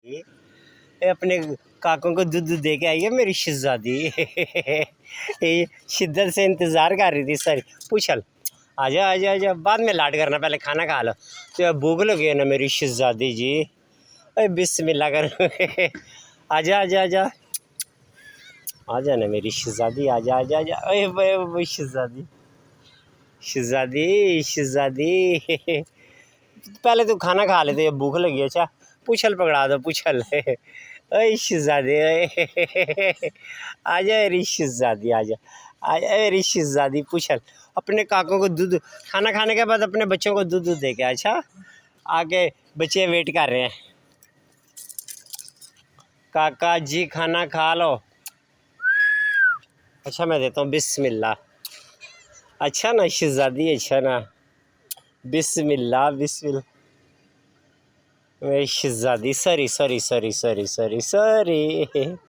ये अपने काकों को दूध दे के आई है मेरी शहजादी। ये शिद्दत से इंतज़ार कर रही थी सर। पूछल आजा आजा आजा, बाद में लाड करना, पहले खाना खा लो। तो भूख लगी है ना मेरी शहजादी जी। अरे बिस्मिल्लाह कर। आजा आजा आजा आजा ना मेरी शहजादी, आजा आजा आजा। अरे शहजादी शहजादी शहजादी। पहले तो खाना खा लेते, ये भूख लगी है। अच्छा पूछल पकड़ा दो, पूछल। अरे शहजादी, आजा मेरी शहजादी, आजा आजा मेरी शहजादी। पूछल अपने काकों को दूध, खाना खाने के बाद अपने बच्चों को दूध दे के। अच्छा आगे बच्चे वेट कर रहे हैं। काका जी खाना खा लो। अच्छा मैं देता हूँ, बिस्मिल्लाह। अच्छा ना शहजादी, अच्छा ना, बिस्मिल्लाह बिस्मिल्लाह। मेरी शहजादी, sorry sorry sorry sorry sorry sorry.